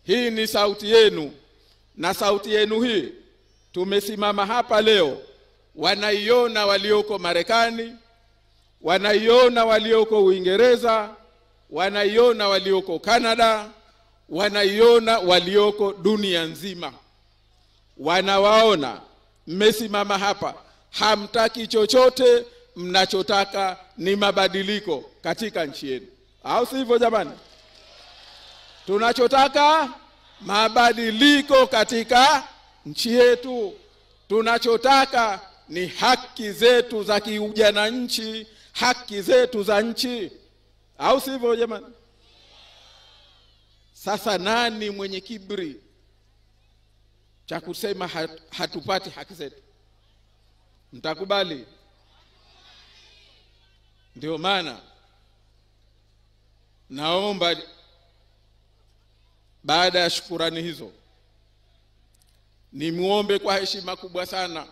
hii ni sauti yenu, na sauti yenu hii tumesimama hapa leo, wanaiona walioko Marekani, wanaiona walioko Uingereza, wanaiona walioko Canada, wanaiona walioko dunia nzima. Wanawaona mmesimama hapa, hamtaki chochote, mnachotaka ni mabadiliko katika nchi yenu. Au sivyo jamani? Tunachotaka mabadiliko katika nchi yetu. Tunachotaka ni haki zetu za kiujana nchi, haki zetu za nchi. Au sivyo jamani? Sasa nani mwenye kiburi cha kusema hatupati haki zetu? Mtakubali? Ndio maana naomba baada ya shukurani hizo nimuombe kwa heshima kubwa sana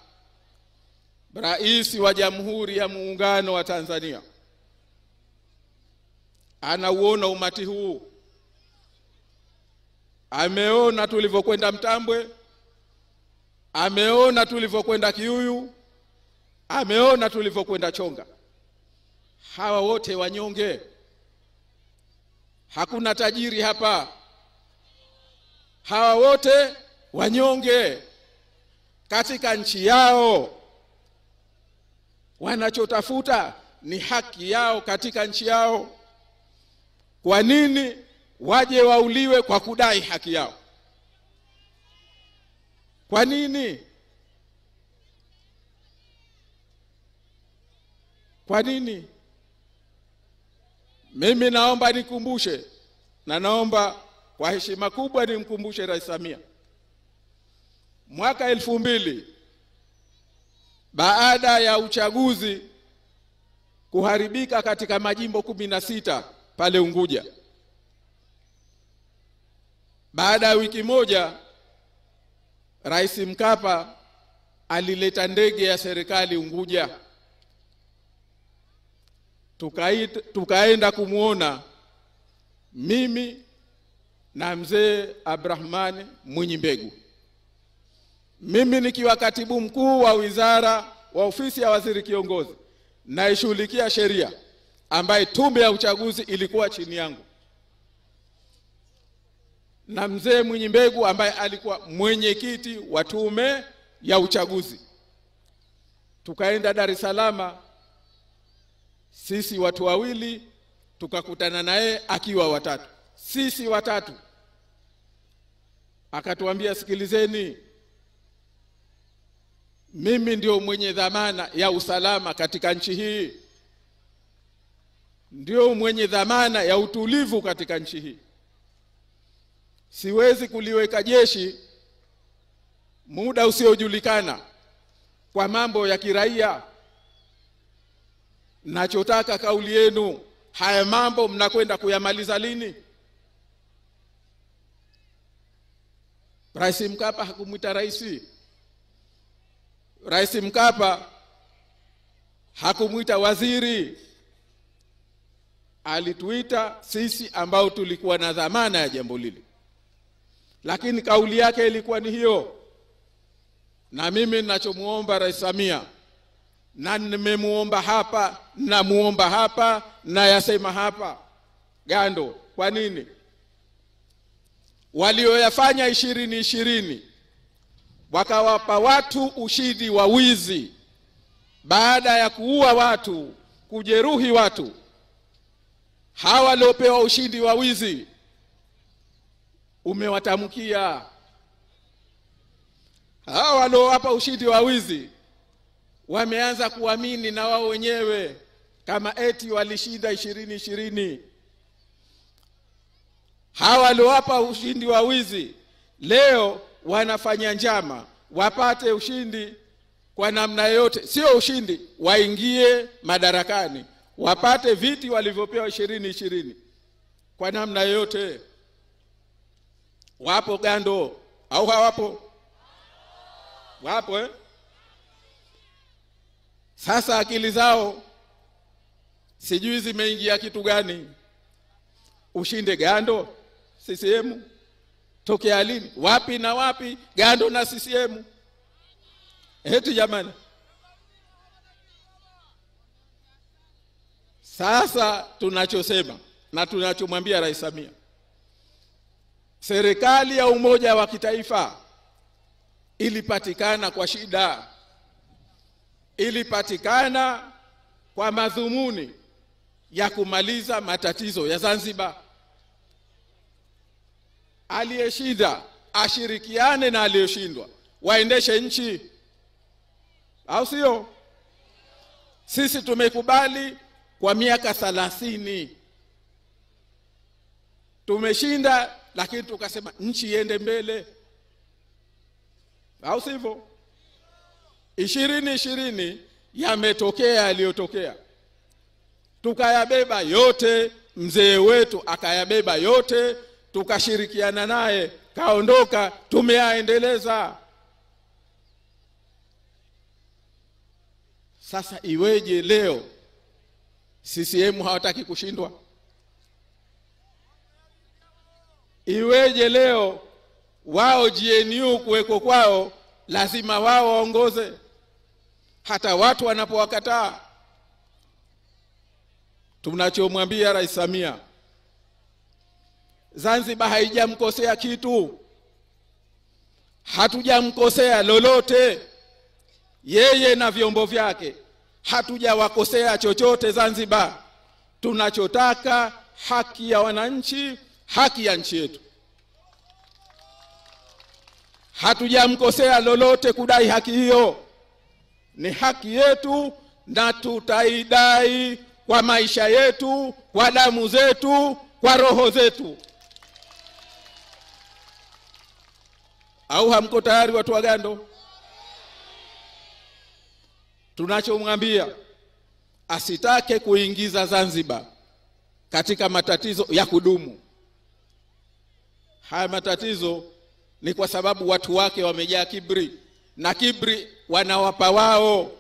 Rais wa Jamhuri ya Muungano wa Tanzania. Anauona umati huu, ameona tulivyokwenda Mtambwe, ameona tulivyokwenda Kiuyu, ameona tulivyokwenda Chonga. Hawa wote wanyonge, hakuna tajiri hapa. Hawa wote wanyonge katika nchi yao, wanachotafuta ni haki yao katika nchi yao. Kwa nini waje wauliwe kwa kudai haki yao? Kwa nini? Kwa nini? Mimi naomba nikumbushe, na naomba kwa heshima kubwa nimkumbushe Rais Samia. Mwaka 2000 baada ya uchaguzi kuharibika katika majimbo 16 pale Unguja, baada ya wiki moja Rais Mkapa alileta ndege ya serikali Unguja. Tukaenda kumuona mimi na mzee Abdurahman Mwinyi Mbegu. Mimi nikiwa katibu mkuu wa wizara wa ofisi ya waziri kiongozi, naishughulikia sheria ambaye tume ya uchaguzi ilikuwa chini yangu, na mzee Mwinyi Mbegu ambaye alikuwa mwenyekiti wa tume ya uchaguzi. Tukaenda Dar es Salaam sisi watu wawili, tukakutana naye akiwa watatu. Sisi watatu. Akatuambia, sikilizeni, mimi ndio mwenye dhamana ya usalama katika nchi hii, ndio mwenye dhamana ya utulivu katika nchi hii. Siwezi kuliweka jeshi muda usiojulikana kwa mambo ya kiraia. Nachotaka kauli yenu, haya mambo mnakwenda kuyamaliza lini? Rais Mkapa hakumuita rais. Rais Mkapa hakumuita waziri. Alituita sisi ambao tulikuwa na dhamana ya jambo lile. Lakini kauli yake ilikuwa ni hiyo. Na mimi ninachomuomba Rais Samia, na nimemuomba hapa, na muomba hapa, na yasema hapa, Gando, kwa nini walioyafanya 2020 wakawapa watu ushindi wa wizi baada ya kuua watu, kujeruhi watu? Hawa waliopewa ushindi wa wizi umewatamkia. Hawa waliowapa ushindi wa wizi wameanza kuamini na wao wenyewe kama eti walishinda 2020. Hawa waliowapa ushindi wa wizi leo wanafanya njama wapate ushindi kwa namna yote, sio ushindi, waingie madarakani, wapate viti walivyopewa 2020 kwa namna yote. Wapo Gando au hawapo? Wapo Sasa akili zao sijui zimeingia kitu gani. Ushinde Gando CCM, Tokea lini? Wapi na wapi? Gando na CCM. Eti jamani. Sasa tunachosema na tunachomwambia Rais Samia, serikali ya umoja wa kitaifa ilipatikana kwa shida, ilipatikana kwa madhumuni ya kumaliza matatizo ya Zanzibar. Aliyeshinda ashirikiane na aliyoshindwa, waendeshe nchi, au sio? Sisi tumekubali kwa miaka 30. Tumeshinda, lakini tukasema nchi iende mbele, au sivyo? 2020 yametokea yaliyotokea, tukayabeba yote, mzee wetu akayabeba yote, tukashirikiana naye, kaondoka, tumeaendeleza. Sasa iweje leo CCM hawataki kushindwa? Iweje leo wao GNU kuweko kwao lazima wao waongoze hata watu wanapowakataa? Tunachomwambia Rais Samia, Zanzibar haijamkosea kitu, hatujamkosea lolote, yeye na vyombo vyake hatujawakosea chochote Zanzibar. Tunachotaka haki ya wananchi, haki ya nchi yetu. Hatujamkosea lolote kudai haki hiyo, ni haki yetu na tutaidai kwa maisha yetu, kwa damu zetu, kwa roho zetu. Au hamko tayari watu wa Gando? Tunachomwambia, asitake kuingiza Zanzibar katika matatizo ya kudumu. Haya matatizo ni kwa sababu watu wake wamejaa kibri, na kibri wanawapa wao.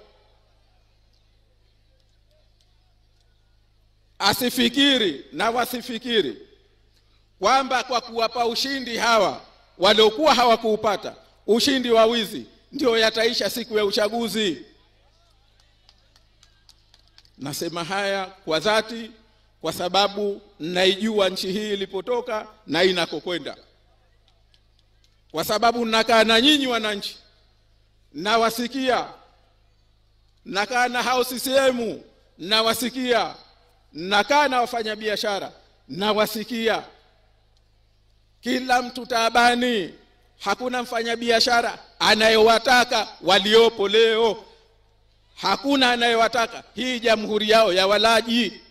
Asifikiri na wasifikiri kwamba kwa kuwapa ushindi hawa waliokuwa hawakuupata, ushindi wa wizi, ndio yataisha siku ya uchaguzi. Nasema haya kwa dhati, kwa sababu naijua nchi hii ilipotoka na inakokwenda. Kwa sababu nakaa na nyinyi wananchi, na wasikia, nakaa na hao CCM, na wasikia, nakaa na wafanyabiashara, na wasikia. Kila mtu taabani, hakuna mfanyabiashara anayewataka waliopo leo. Hakuna anayewataka hii jamhuri yao ya walaji.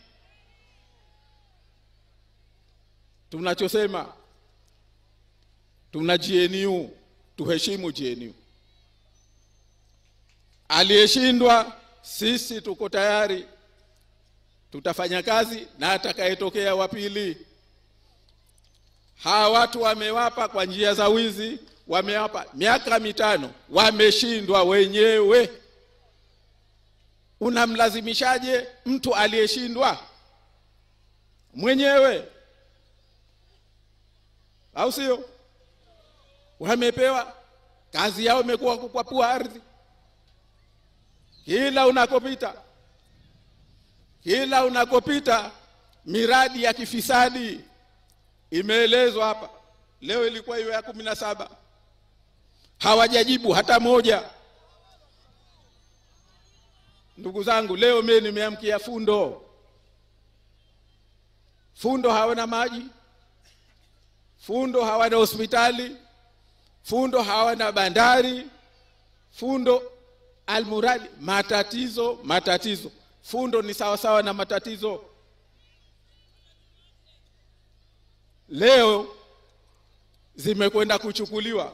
Tunachosema, tuna GNU, tuheshimu GNU. Aliyeshindwa, sisi tuko tayari, tutafanya kazi na atakayetokea wa pili. Hawa watu wamewapa kwa njia za wizi, wamewapa miaka 5, wameshindwa wenyewe. Unamlazimishaje mtu aliyeshindwa mwenyewe? Au sio? Wamepewa kazi yao, imekuwa kukwapua ardhi. Kila unakopita miradi ya kifisadi imeelezwa hapa. Leo ilikuwa hiyo ya 17, hawajajibu hata moja. Ndugu zangu, leo mimi nimeamkia Fundo. Fundo hawana maji, Fundo hawana hospitali, Fundo hawana bandari, Fundo almuradi matatizo. Fundo ni sawa sawa na matatizo. Leo zimekwenda kuchukuliwa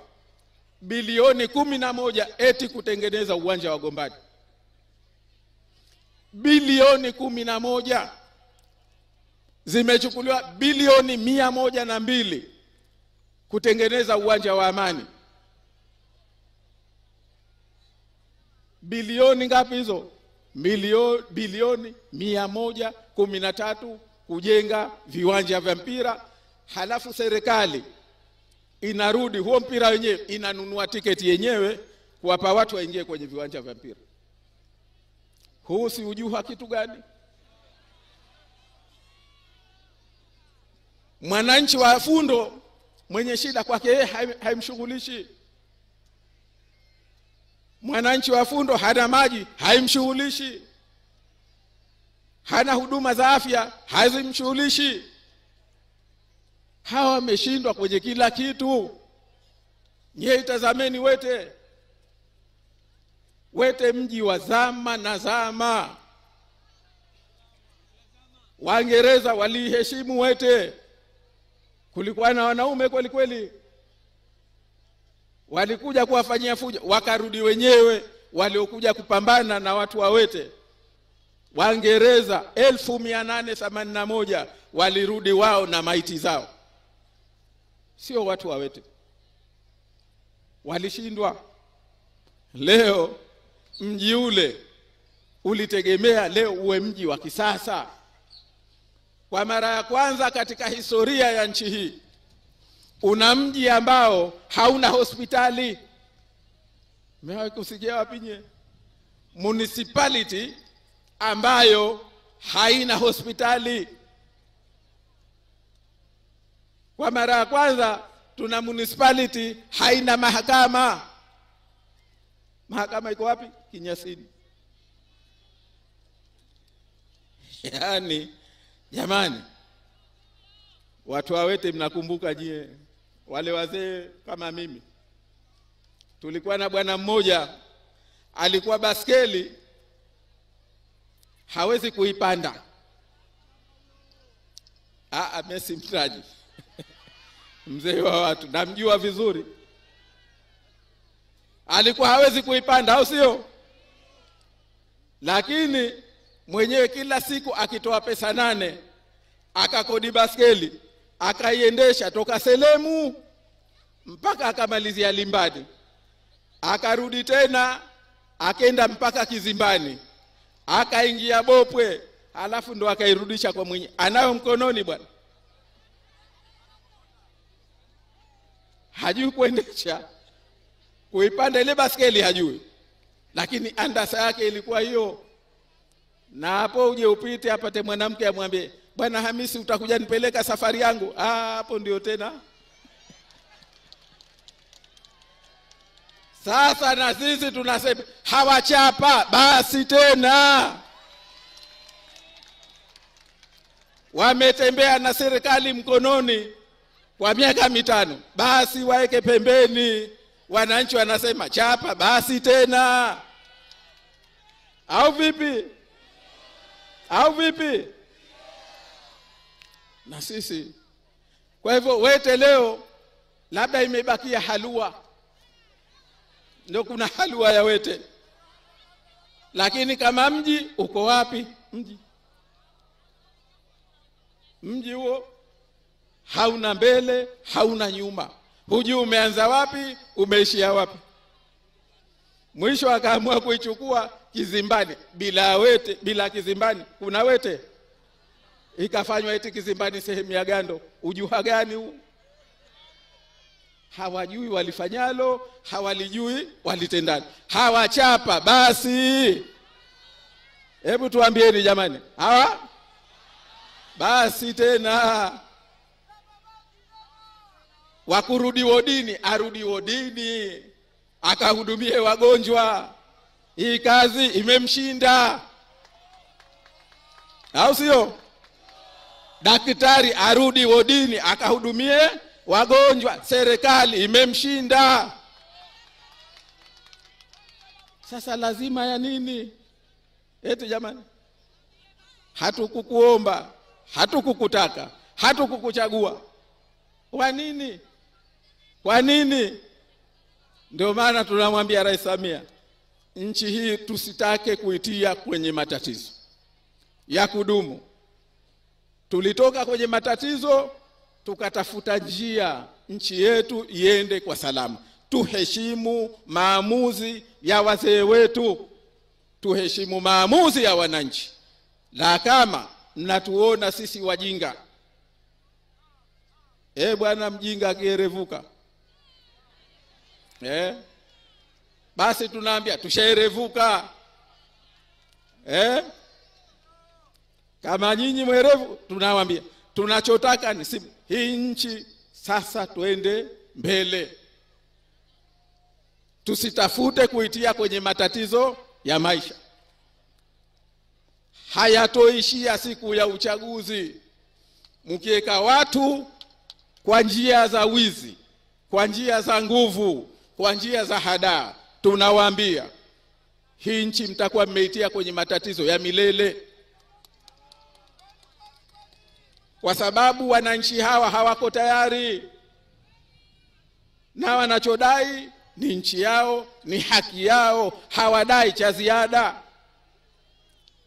bilioni 11 eti kutengeneza uwanja wa Gombani. Bilioni 11 zimechukuliwa, bilioni 102 kutengeneza uwanja wa Amani. Bilioni ngapi hizo? Bilioni 113 kujenga viwanja vya mpira. Halafu serikali inarudi, huo mpira wenyewe inanunua tiketi yenyewe kuwapa watu waingie kwenye viwanja vya mpira. Huu si ujuha kitu gani? Mwananchi wa Fundo mwenye shida kwake yeye haimshughulishi. Mwananchi wa Fundo hana maji, haimshughulishi. Hana huduma za afya, hazimshughulishi. Hawa wameshindwa kwenye kila kitu. Nyie itazameni Wete. Wete mji wa zama na zama. Waingereza waliheshimu Wete. Kulikuwa na wanaume kweli kweli. Walikuja kuwafanyia fujo, wakarudi wenyewe waliokuja kupambana na watu wa Wete. Waingereza 1881 walirudi wao na maiti zao. Sio watu wa Wete. Walishindwa. Leo mji ule ulitegemea leo uwe mji wa kisasa. Kwa mara ya kwanza katika historia ya nchi hii una mji ambao hauna hospitali. Mmewahi kusikia wapi nye? Municipality ambayo haina hospitali. Kwa mara ya kwanza tuna municipality haina mahakama. Mahakama iko wapi? Kinyasini. Yaani jamani, watu wa Wete mnakumbuka je, wale wazee kama mimi. Tulikuwa na bwana mmoja alikuwa baskeli hawezi kuipanda. Messi mtaji. Mzee wa watu namjua vizuri. Alikuwa hawezi kuipanda, au sio? Lakini mwenyewe kila siku akitoa pesa 8 akakodi baskeli, akaiendesha toka Selemu mpaka akamalizia Limbadi. Akarudi tena akaenda mpaka Kizimbani. Akaingia Bopwe, alafu ndo akairudisha kwa mwenye. Anayo mkononi bwana. Hajui kuendesha. Kuipanda ile baskeli hajui. Lakini andasa yake ilikuwa hiyo. Na hapo uje upite apate mwanamke amwambie, "Bwana Hamisi utakuja nipeleka safari yangu." Hapo ndio tena. Sasa na sisi tunasema hawachapa basi tena. Wametembea na serikali mkononi kwa miaka 5. Basi waeke pembeni. Wananchi wanasema chapa basi tena. Au vipi? Au vipi? Na sisi. Kwa hivyo Wete leo labda imebakia halua. Ndio kuna halua ya Wete. Lakini kama mji uko wapi? Mji huo hauna mbele, hauna nyuma. Hujui umeanza wapi, umeishia wapi. Mwisho akaamua kuichukua Kizimbani. Bila Wete, bila Kizimbani kuna Wete. Ikafanywa eti Kizimbani sehemu ya Gando. Ujuha gani huu? Hawajui walifanyalo, hawalijui walitendani. Hawachapa basi. Hebu tuambieni jamani. Basi tena. Wakurudi wodini, arudi wodini. Akahudumie wagonjwa. Hii kazi imemshinda. Au sio? Daktari arudi wodini akahudumie wagonjwa. Serikali imemshinda. Sasa lazima ya nini? Eti jamani, hatukukuomba, hatukukutaka, hatukukuchagua. Kwa nini? Kwa nini? Ndio maana tunamwambia Rais Samia, nchi hii tusitake kuitia kwenye matatizo ya kudumu. Tulitoka kwenye matatizo, tukatafuta njia nchi yetu iende kwa salama. Tuheshimu maamuzi ya wazee wetu. Tuheshimu maamuzi ya wananchi. La kama mnatuona sisi wajinga, bwana mjinga akierevuka, Basi tunaambia tushaerevuka. Kama nyinyi mwerevu, tunawaambia tunachotaka ni hii nchi sasa tuende mbele. Tusitafute kuitia kwenye matatizo ya maisha. Hayatoishia siku ya uchaguzi. Mkiweka watu kwa njia za wizi, kwa njia za nguvu, kwa njia za hadaa, tunawaambia hii nchi mtakuwa mmeitia kwenye matatizo ya milele. Kwa sababu wananchi hawa hawako tayari, na wanachodai ni nchi yao, ni haki yao, hawadai cha ziada.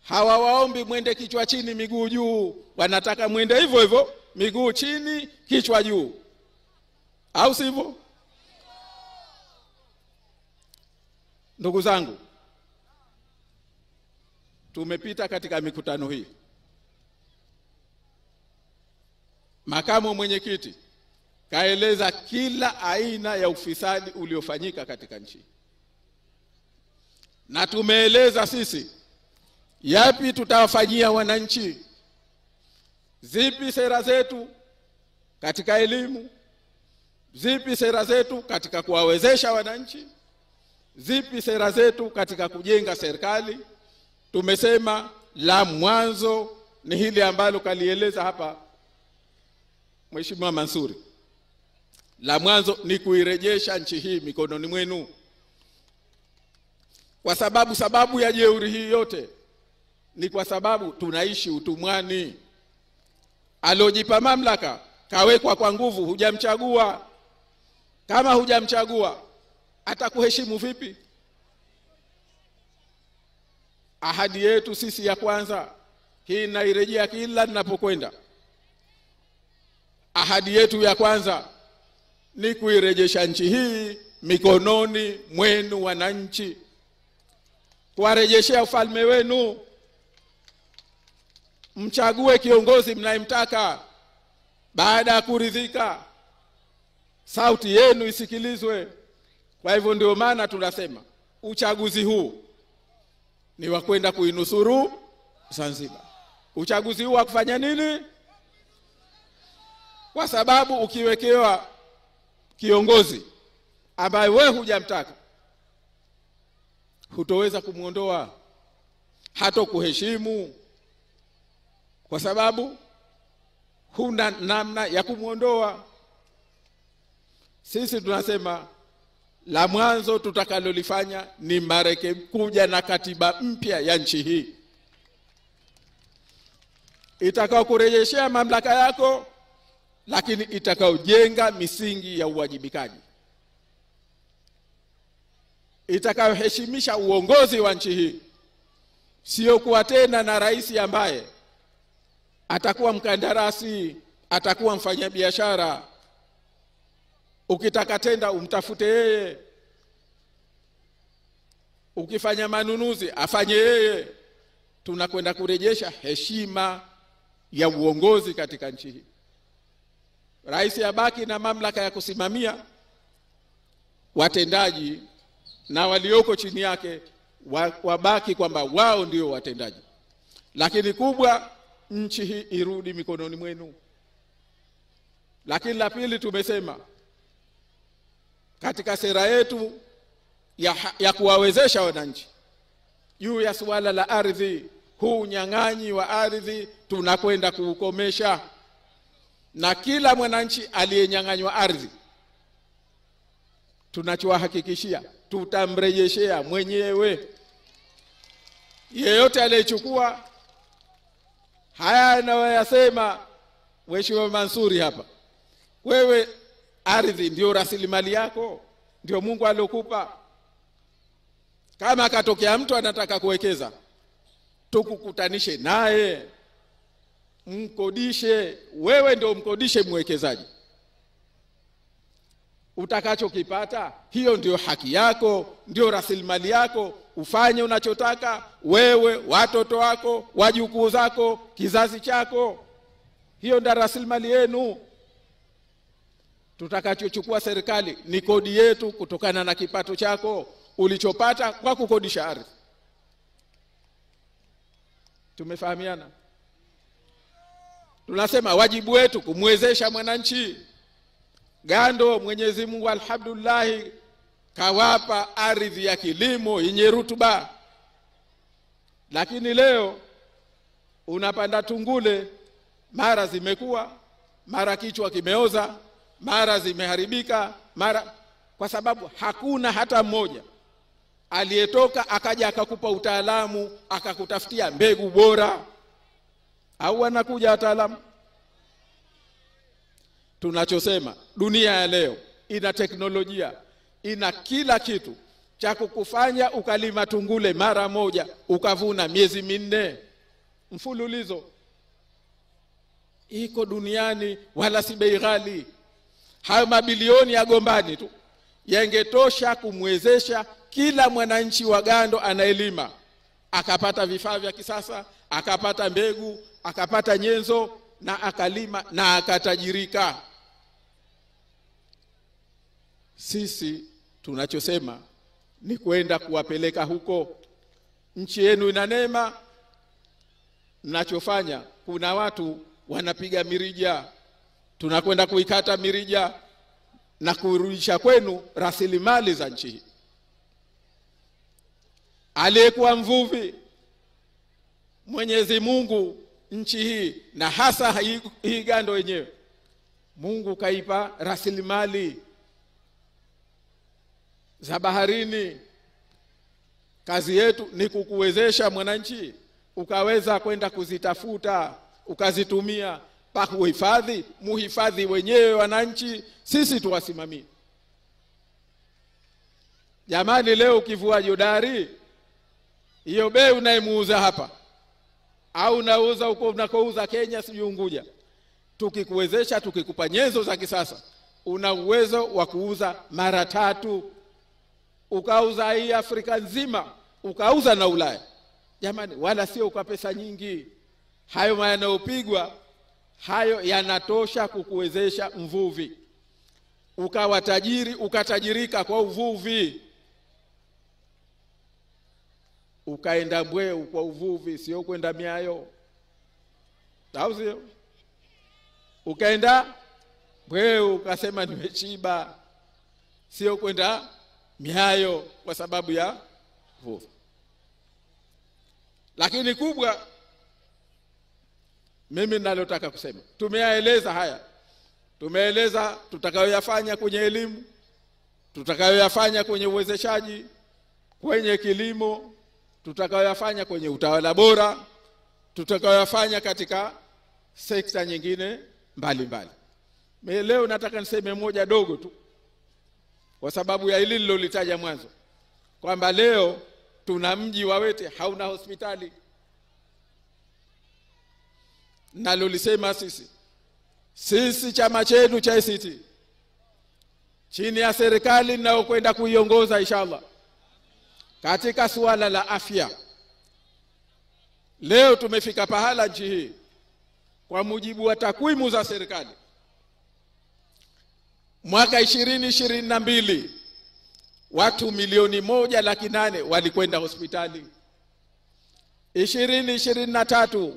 Hawawaombi mwende kichwa chini miguu juu, wanataka mwende hivyo hivyo miguu chini kichwa juu, au sivyo? Ndugu zangu, tumepita katika mikutano hii. Makamu mwenyekiti kaeleza kila aina ya ufisadi uliofanyika katika nchi, na tumeeleza sisi yapi tutawafanyia wananchi. Zipi sera zetu katika elimu, zipi sera zetu katika kuwawezesha wananchi, zipi sera zetu katika kujenga serikali. Tumesema la mwanzo ni hili ambalo kalieleza hapa Mheshimiwa Mansuri. La mwanzo ni kuirejesha nchi hii mikononi mwenu. Kwa sababu ya jeuri hii yote ni kwa sababu tunaishi utumwani. Alojipa mamlaka kawekwa kwa nguvu, hujamchagua. Kama hujamchagua, atakuheshimu vipi? Ahadi yetu sisi ya kwanza, hii nairejea kila ninapokwenda. Ahadi yetu ya kwanza ni kuirejesha nchi hii mikononi mwenu wananchi. Kuwarejeshea ufalme wenu. Mchague kiongozi mnayemtaka. Baada ya kuridhika, sauti yenu isikilizwe. Kwa hivyo ndio maana tunasema uchaguzi huu ni wa kwenda kuinusuru Zanzibar. Uchaguzi huu wa kufanya nini? Kwa sababu ukiwekewa kiongozi ambaye wewe hujamtaka, hutoweza kumuondoa, hatokuheshimu, kwa sababu huna namna ya kumuondoa. Sisi tunasema la mwanzo tutakalolifanya ni kuja na katiba mpya ya nchi hii, itakao kurejeshea mamlaka yako, lakini itakaojenga misingi ya uwajibikaji, itakayoheshimisha uongozi wa nchi hii. Sio kuwa tena na rais ambaye atakuwa mkandarasi, atakuwa mfanyabiashara. Ukitaka tenda umtafute yeye, ukifanya manunuzi afanye yeye. Tunakwenda kurejesha heshima ya uongozi katika nchi hii. Rais abaki na mamlaka ya kusimamia, watendaji na walioko chini yake wabaki kwamba wao ndio watendaji. Lakini kubwa, nchi hii irudi mikononi mwenu. Lakini la pili, tumesema katika sera yetu ya kuwawezesha wananchi juu ya suala la ardhi, huu unyang'anyi wa ardhi tunakwenda kuukomesha. Na kila mwananchi aliyenyang'anywa ardhi, tunachowahakikishia tutamrejeshea mwenyewe. Yeyote aliyechukua haya anayoyasema Mheshimiwa Mansuri hapa, wewe ardhi ndio rasilimali yako, ndio Mungu alokupa. Kama akatokea mtu anataka kuwekeza, tukukutanishe naye, mkodishe. Wewe ndio mkodishe mwekezaji. Utakachokipata, hiyo ndio haki yako, ndio rasilimali yako. Ufanye unachotaka wewe, watoto wako, wajukuu zako, kizazi chako. Hiyo ndio rasilimali yenu. tutakachochukua serikali ni kodi yetu kutokana na kipato chako ulichopata kwa kukodisha ardhi. Tumefahamiana? Tunasema wajibu wetu kumwezesha mwananchi. Gando Mwenyezi Mungu alhamdulillah kawapa ardhi ya kilimo yenye rutuba. Lakini leo unapanda tungule, mara zimekuwa, mara kichwa kimeoza, mara zimeharibika, mara, kwa sababu hakuna hata mmoja aliyetoka akaja akakupa utaalamu akakutafutia mbegu bora. Au wanakuja wataalamu? Tunachosema dunia ya leo ina teknolojia, ina kila kitu cha kukufanya ukalima tungule mara moja ukavuna miezi 4 mfululizo. Iko duniani, wala si bei ghali. Hayo mabilioni ya Gombani tu yangetosha kumwezesha kila mwananchi wa Gando anaelima akapata vifaa vya kisasa, akapata mbegu, akapata nyenzo, na akalima na akatajirika. Sisi tunachosema ni kwenda kuwapeleka huko. Nchi yenu ina neema. Mnachofanya, kuna watu wanapiga mirija, tunakwenda kuikata mirija na kurudisha kwenu rasilimali za nchi hii. Aliyekuwa mvuvi, Mwenyezi Mungu nchi hii na hasa hii Gando wenyewe, Mungu kaipa rasilimali za baharini. Kazi yetu ni kukuwezesha mwananchi ukaweza kwenda kuzitafuta, ukazitumia pa kuhifadhi. Muhifadhi wenyewe wananchi, sisi tuwasimamie. Jamani, leo ukivua jodari, hiyo bei unaimuuza hapa au unauza huko unakouza Kenya sijui Unguja, tukikuwezesha, tukikupa nyenzo za kisasa, una uwezo wa kuuza mara 3. Ukauza hii Afrika nzima, ukauza na Ulaya. Jamani, wala sio kwa pesa nyingi. Hayo yanayopigwa hayo yanatosha kukuwezesha mvuvi ukawa tajiri, ukatajirika kwa uvuvi. Ukaenda Mbweu kwa uvuvi, sio kwenda Miayo. Sawa sio? Ukaenda Mbweu ukasema nimechiba, sio kwenda Miayo kwa sababu ya uvuvi. Lakini kubwa mimi ninalotaka kusema, tumeyaeleza haya. Tumeeleza tutakayoyafanya kwenye elimu, tutakayoyafanya kwenye uwezeshaji, kwenye kilimo, tutakayoyafanya kwenye utawala bora, tutakayoyafanya katika sekta nyingine mbalimbali. Mimi leo nataka niseme moja dogo tu, kwa sababu ya hili nilolitaja mwanzo, kwamba leo tuna mji wa Wete hauna hospitali. Nalolisema sisi chama chetu cha ACT chini ya serikali ninayokwenda kuiongoza inshallah katika suala la afya, leo tumefika pahala nchi hii, kwa mujibu wa takwimu za serikali, mwaka 2022 watu 1,800,000 walikwenda hospitali. 2023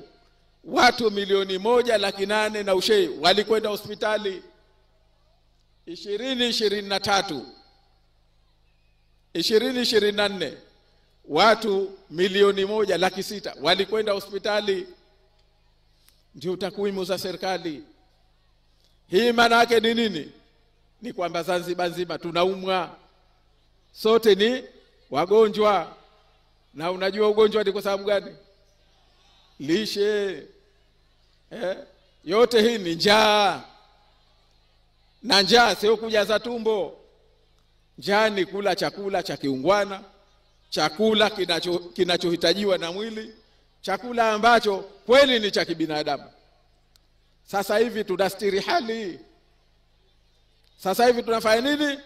watu 1,800,000 na ushei walikwenda hospitali. 2024 watu 1,600,000 walikwenda hospitali. Ndio takwimu za serikali. Hii maana yake ni nini? Ni kwamba Zanzibar nzima tunaumwa, sote ni wagonjwa. Na unajua ugonjwa ni kwa sababu gani? Lishe. Yote hii ni njaa. Na njaa sio kujaza tumbo. Njaa ni kula chakula cha kiungwana, chakula kinachohitajiwa na mwili, chakula ambacho kweli ni cha kibinadamu. Sasa hivi tunastiri hali. Sasa hivi tunafanya nini?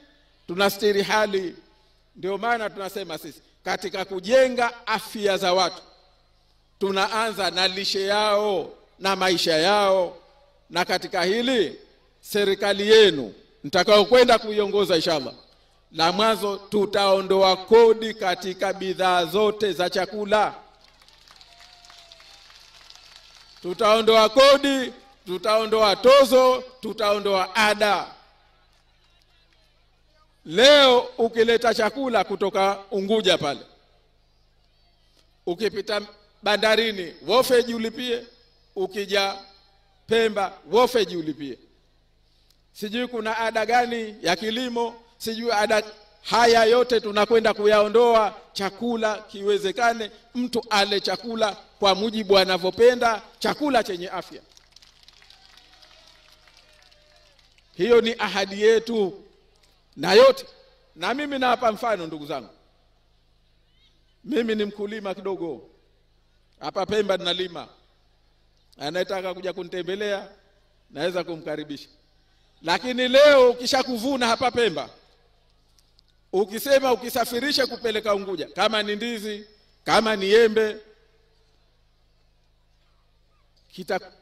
Tunastiri hali. Ndio maana tunasema sisi katika kujenga afya za watu, tunaanza na lishe yao na maisha yao. Na katika hili serikali yenu nitakao kwenda kuiongoza inshallah. La mwanzo, tutaondoa kodi katika bidhaa zote za chakula. Tutaondoa kodi, tutaondoa tozo, tutaondoa ada. Leo ukileta chakula kutoka Unguja pale, ukipita bandarini wofeji ulipie, ukija Pemba wofeji ulipie. Sijui kuna ada gani ya kilimo, sijui ada. Haya yote tunakwenda kuyaondoa. Chakula kiwezekane mtu ale chakula kwa mujibu anavyopenda, chakula chenye afya. Hiyo ni ahadi yetu na yote. Na mimi nawapa mfano ndugu zangu. Mimi ni mkulima kidogo. Hapa Pemba ninalima. Anayetaka kuja kunitembelea naweza kumkaribisha. Lakini leo ukishakuvuna hapa Pemba, ukisema ukisafirisha kupeleka Unguja, kama ni ndizi, kama ni embe,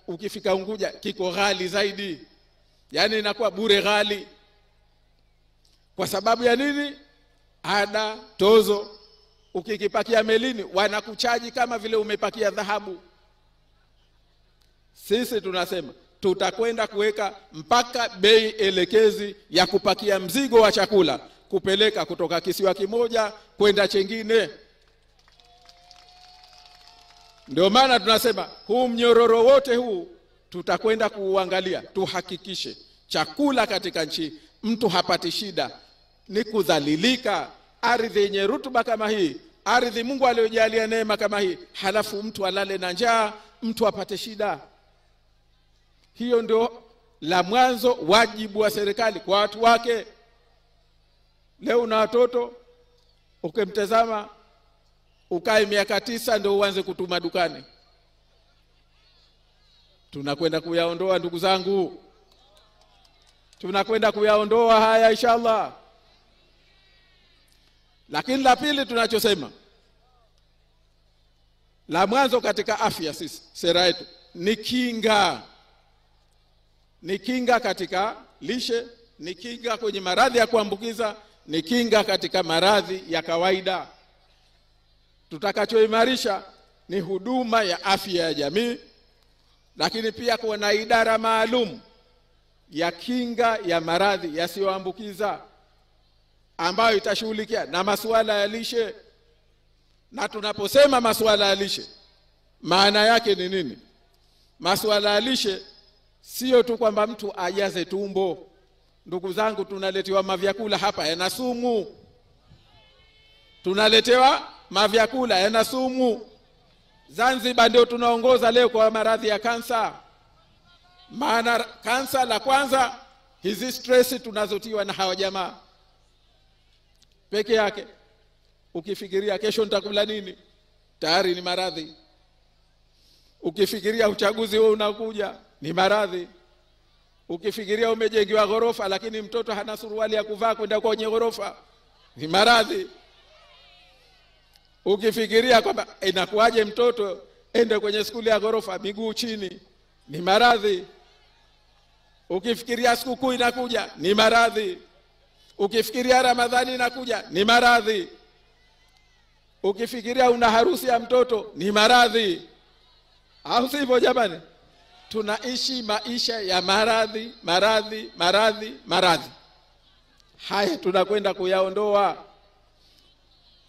ukifika Unguja kiko ghali zaidi. Yaani inakuwa bure ghali. Kwa sababu ya nini? Ada, tozo. Ukikipakia melini wanakuchaji kama vile umepakia dhahabu. Sisi tunasema tutakwenda kuweka mpaka bei elekezi ya kupakia mzigo wa chakula kupeleka kutoka kisiwa kimoja kwenda chengine. Ndio maana tunasema huu mnyororo wote huu tutakwenda kuuangalia, tuhakikishe chakula katika nchi mtu hapati shida. Ni kudhalilika ardhi yenye rutuba kama hii, ardhi Mungu aliyojalia neema kama hii, halafu mtu alale na njaa, mtu apate shida. Hiyo ndio la mwanzo wajibu wa serikali kwa watu wake. Leo na watoto ukimtazama ukae miaka 9 ndio uanze kutuma dukani. Tunakwenda kuyaondoa ndugu zangu. Tunakwenda kuyaondoa haya inshallah. Lakini la pili tunachosema, la mwanzo katika afya, sisi sera yetu ni kinga. Ni kinga katika lishe, ni kinga kwenye maradhi ya kuambukiza, ni kinga katika maradhi ya kawaida. Tutakachoimarisha ni huduma ya afya ya jamii, lakini pia kuwa na idara maalum ya kinga ya maradhi yasiyoambukiza ambayo itashughulikia na masuala ya lishe. Na tunaposema masuala ya lishe, maana yake ni nini? Masuala ya lishe sio tu kwamba mtu ajaze tumbo. Ndugu zangu, tunaletewa mavyakula hapa yana sumu. Tunaletewa mavyakula yana sumu. Zanzibar ndio tunaongoza leo kwa maradhi ya kansa. Maana kansa la kwanza, hizi stress tunazotiwa na hawa jamaa peke yake. Ukifikiria kesho nitakula nini, tayari ni maradhi. Ukifikiria uchaguzi wewe unakuja, ni maradhi. Ukifikiria umejengiwa ghorofa lakini mtoto hana suruali ya kuvaa kwenda kwenye ghorofa, ni maradhi. Ukifikiria kwamba inakuaje mtoto ende kwenye skuli ya ghorofa miguu chini, ni maradhi. Ukifikiria sikukuu inakuja, ni maradhi. Ukifikiria Ramadhani inakuja, ni maradhi. Ukifikiria una harusi ya mtoto, ni maradhi. Au sivyo jamani? Tunaishi maisha ya maradhi, maradhi, maradhi, maradhi. Haya tunakwenda kuyaondoa.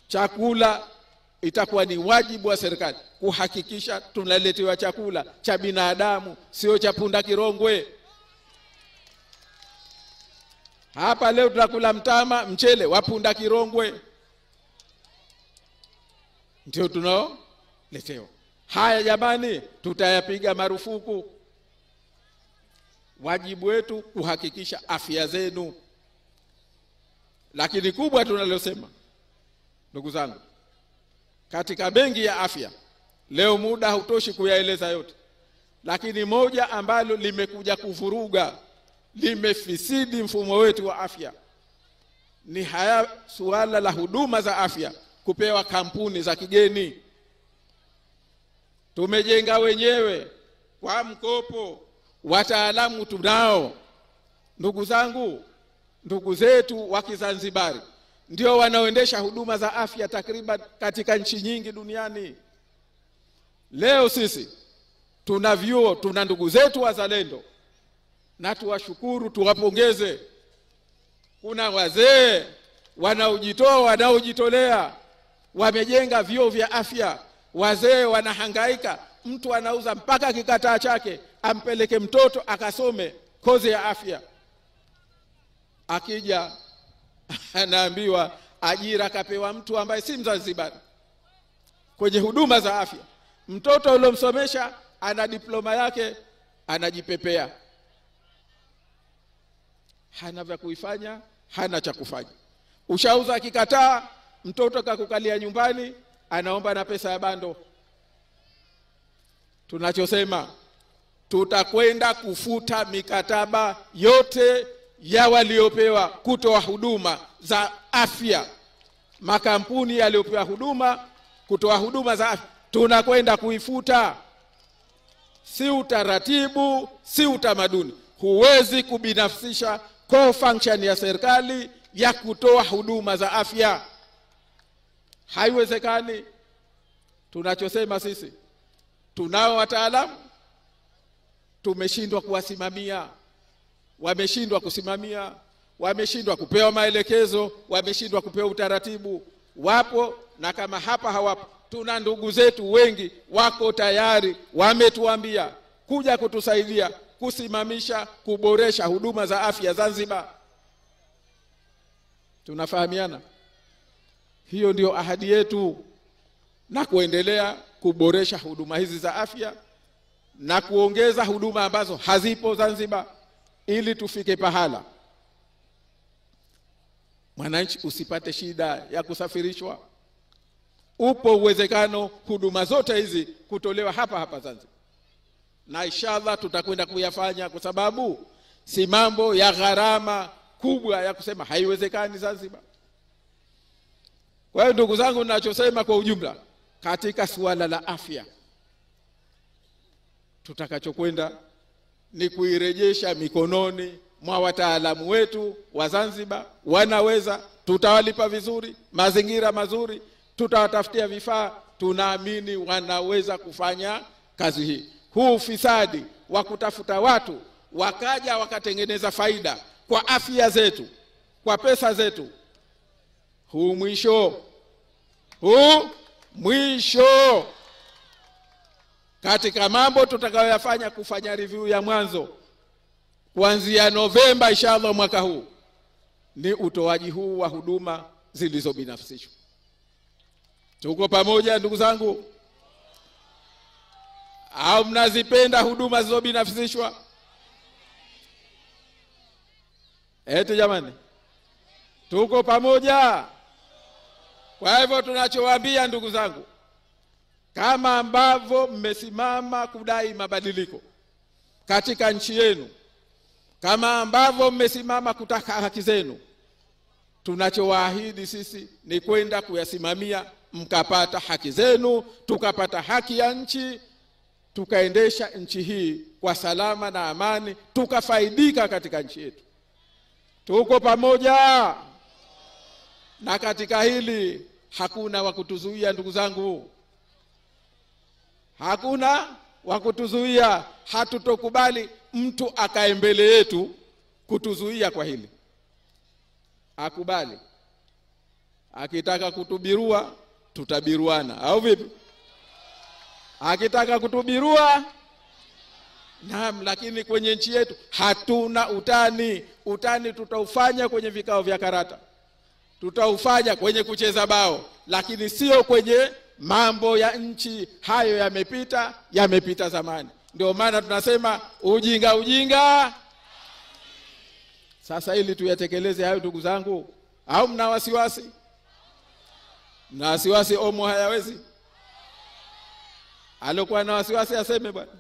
Chakula itakuwa ni wajibu wa serikali kuhakikisha tunaletewa chakula cha binadamu, sio cha punda kirongwe. Hapa leo tunakula mtama, mchele wa punda kirongwe ndio tunaoletewa. Haya jamani, tutayapiga marufuku. Wajibu wetu kuhakikisha afya zenu. Lakini kubwa tunalosema ndugu zangu, katika benki ya afya, leo muda hautoshi kuyaeleza yote, lakini moja ambalo limekuja kuvuruga, limefisidi mfumo wetu wa afya, ni haya suala la huduma za afya kupewa kampuni za kigeni. Tumejenga wenyewe kwa mkopo, wataalamu tunao. Ndugu zangu, ndugu zetu wa Kizanzibari ndio wanaoendesha huduma za afya takriban katika nchi nyingi duniani. Leo sisi tuna vyuo, tuna ndugu zetu wazalendo, na tuwashukuru, tuwapongeze. Kuna wazee wanaojitoa, wanaojitolea, wamejenga vyuo vya afya. Wazee wanahangaika, mtu anauza mpaka kikataa chake ampeleke mtoto akasome kozi ya afya. Akija anaambiwa ajira kapewa mtu ambaye si Mzanzibari kwenye huduma za afya. Mtoto uliomsomesha ana diploma yake, anajipepea, hana vya kuifanya, hana cha kufanya. Ushauza akikataa, mtoto kakukalia nyumbani, anaomba na pesa ya bando. Tunachosema, tutakwenda kufuta mikataba yote ya waliopewa kutoa huduma za afya. Makampuni yaliyopewa huduma kutoa huduma za afya tunakwenda kuifuta. Si utaratibu, si utamaduni. Huwezi kubinafsisha core function ya serikali ya kutoa huduma za afya. Haiwezekani. Tunachosema sisi, tunao wataalamu, tumeshindwa kuwasimamia. Wameshindwa kusimamia, wameshindwa kupewa maelekezo, wameshindwa kupewa utaratibu. Wapo, na kama hapa hawapo, tuna ndugu zetu wengi wako tayari, wametuambia kuja kutusaidia kusimamisha, kuboresha huduma za afya Zanzibar. Tunafahamiana? Hiyo ndio ahadi yetu, na kuendelea kuboresha huduma hizi za afya na kuongeza huduma ambazo hazipo Zanzibar, ili tufike pahala mwananchi usipate shida ya kusafirishwa. Upo uwezekano huduma zote hizi kutolewa hapa hapa Zanzibar, na inshallah tutakwenda kuyafanya, kwa sababu si mambo ya gharama kubwa ya kusema haiwezekani Zanzibar. Kwa hiyo ndugu zangu, ninachosema kwa ujumla katika suala la afya, tutakachokwenda ni kuirejesha mikononi mwa wataalamu wetu wa Zanzibar. Wanaweza, tutawalipa vizuri, mazingira mazuri, tutawatafutia vifaa, tunaamini wanaweza kufanya kazi hii. Huu ufisadi wa kutafuta watu wakaja wakatengeneza faida kwa afya zetu, kwa pesa zetu, huu mwisho. Katika mambo tutakayoyafanya, kufanya review ya mwanzo kuanzia Novemba inshallah mwaka huu, ni utoaji huu wa huduma zilizobinafsishwa. Tuko pamoja ndugu zangu? Au mnazipenda huduma zilizobinafsishwa? Eti jamani, tuko pamoja? Kwa hivyo tunachowaambia ndugu zangu, kama ambavyo mmesimama kudai mabadiliko katika nchi yenu, kama ambavyo mmesimama kutaka haki zenu, tunachowaahidi sisi ni kwenda kuyasimamia mkapata haki zenu, tukapata haki ya nchi, tukaendesha nchi hii kwa salama na amani, tukafaidika katika nchi yetu. Tuko pamoja? Na katika hili hakuna wakutuzuia ndugu zangu, hakuna wakutuzuia. Hatutokubali mtu akae mbele yetu kutuzuia kwa hili. Akubali, akitaka kutubirua tutabiruana, au vipi? Akitaka kutubirua, naam, lakini kwenye nchi yetu hatuna utani. Utani tutaufanya kwenye vikao vya karata, tutaufanya kwenye kucheza bao, lakini sio kwenye mambo ya nchi. Hayo yamepita zamani. Ndio maana tunasema ujinga. Sasa ili tuyatekeleze hayo ndugu zangu, au mna wasiwasi? Na wasiwasi omo hayawezi. Alokuwa na wasiwasi aseme bwana,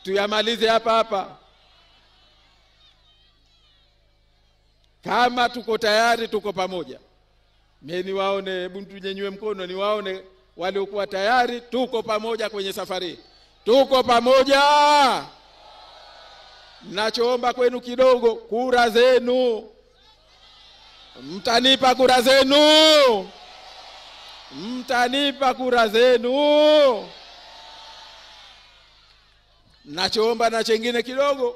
tuyamalize hapa. Kama tuko tayari, tuko pamoja. Mimi niwaone, hebu tunyenyue mkono niwaone waliokuwa tayari. Tuko pamoja kwenye safari, tuko pamoja. Nachoomba kwenu kidogo, kura zenu. Mtanipa kura zenu. Mtanipa kura zenu. Nachoomba na chengine kidogo,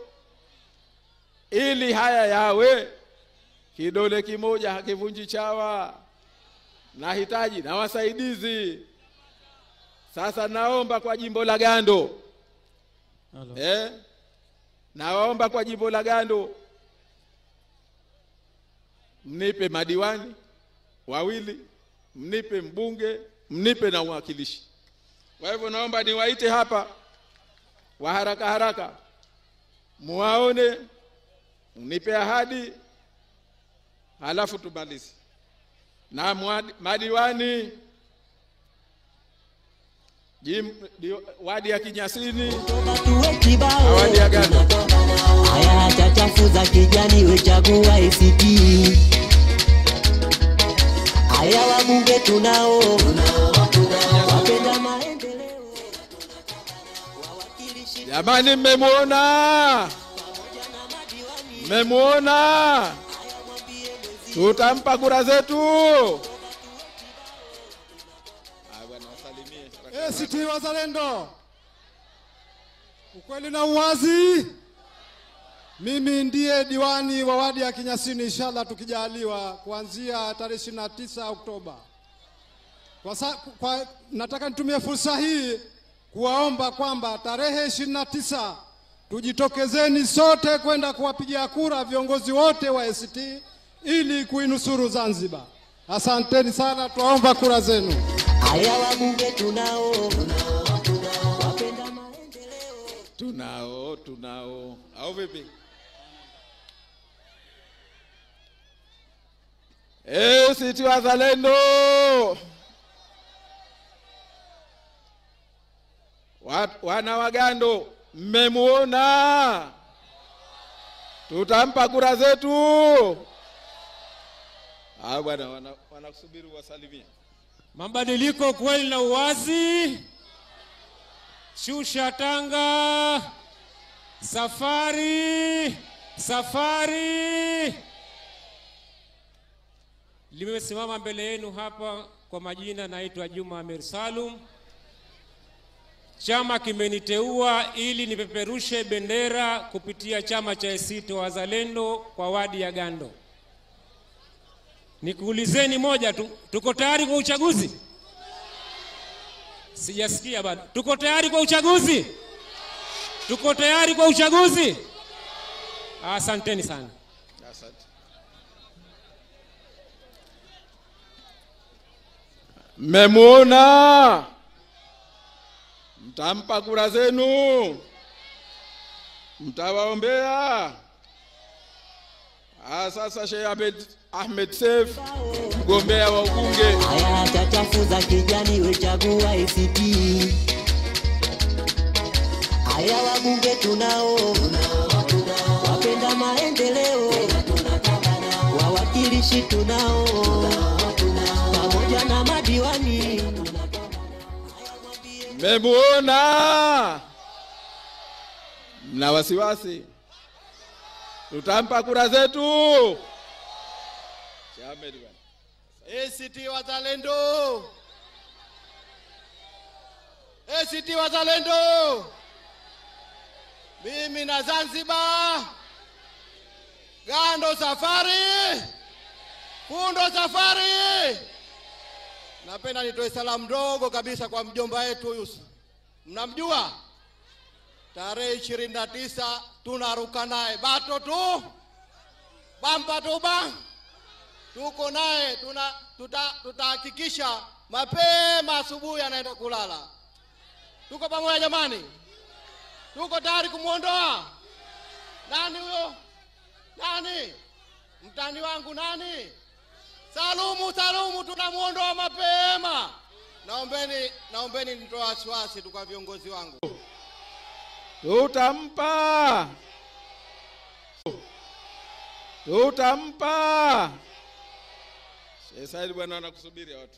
ili haya yawe kidole kimoja hakivunji chawa. Nahitaji na wasaidizi. Sasa naomba kwa jimbo la Gando. Naomba kwa jimbo la Gando mnipe madiwani wawili, mnipe mbunge, mnipe na mwakilishi. Kwa hivyo naomba niwaite hapa wa haraka haraka, muwaone, mnipe ahadi, halafu tumalize. Na madiwani wadi ya Kinyasini, wadi ya Gando. Haya chachafu za kijani wechagua ACT. Haya wabunge tunao, wapenda maendeleo. Jamani, mmemuona? Mmemuona? Tutampa kura zetu. ACT Wazalendo, ukweli na uwazi. Mimi ndiye diwani wa wadi ya Kinyasini, inshallah tukijaliwa, kuanzia tarehe 29 Oktoba. Nataka nitumie fursa hii kuwaomba kwamba tarehe 29 tujitokezeni sote kwenda kuwapigia kura viongozi wote wa ACT ili kuinusuru Zanzibar. Asanteni sana, tuomba kura zenu. Haya wabunge tunao, wapenda maendeleo. Tunao. Au vipi? ACT Wazalendo. Wana wa Gando, mmemuona? Tutampa kura zetu. Bwana wanakusubiri wasalimia. Mabadiliko kweli na uwazi. Shusha tanga. Safari. Limesimama mbele yenu hapa kwa majina, naitwa Juma Amir Salum. Chama kimeniteua ili nipeperushe bendera kupitia chama cha ACT Wazalendo kwa wadi ya Gando. Nikuulizeni moja tu, tuko tayari kwa uchaguzi? Sijasikia bado. Tuko tayari kwa uchaguzi? Tuko tayari kwa uchaguzi? Asanteni sana. Asante. Mmemuona? Mtampa kura zenu. Mtawaombea. Sasa Sheikh Ahmed Seif, mgombea wa ubunge. Haya chachafu za kijani wechagua ACT. Haya wabunge tunao, wapenda maendeleo. Wawakilishi tunao, pamoja na madiwani. Mmemuona? Mna wasiwasi? Tutampa kura zetu. ACT Wazalendo. ACT Wazalendo. Mimi na Zanzibar. Gando safari. Fundo safari. Napenda nitoe salamu ndogo kabisa kwa mjomba wetu Yusuf. Mnamjua? Tarehe 29 tunaruka naye bato tu. Bamba tu bang. Tuko naye, tutahakikisha mapema asubuhi anaenda kulala. Tuko pamoja jamani? Tuko tayari kumuondoa? Nani huyo? Nani? Mtani wangu nani? Salumu tunamuondoa mapema. Naombeni nitoe wasiwasi tu kwa viongozi wangu. Tutampa. Said bwana anakusubiri watu.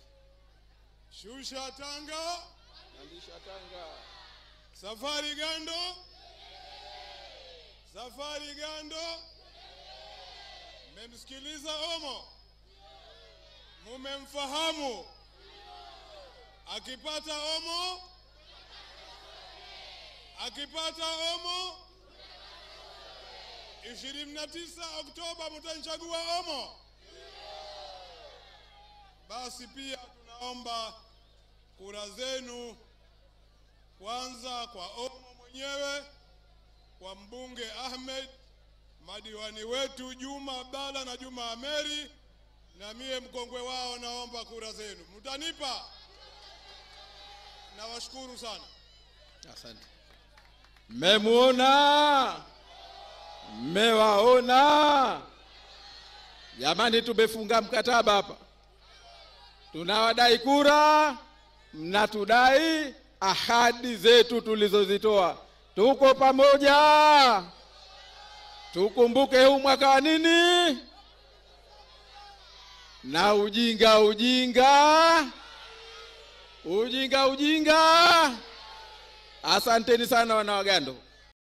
Shusha tanga. Andisha tanga. Safari Gando. Mmemsikiliza Omo. Mumemfahamu? Akipata omo, akipata omo, 29 Oktoba mtanichagua omo. Basi pia tunaomba kura zenu, kwanza kwa omo mwenyewe, kwa mbunge Ahmed, madiwani wetu Juma Abdalla na Juma Ameri, na mie mkongwe wao. Naomba kura zenu. Mtanipa? Nawashukuru sana. Asante. Mmemuona? Mmewaona? Jamani, tumefunga mkataba hapa. Tunawadai kura, mnatudai ahadi zetu tulizozitoa. Tuko pamoja. Tukumbuke huu mwaka wa nini? Na ujinga. Asanteni sana wana Wagando.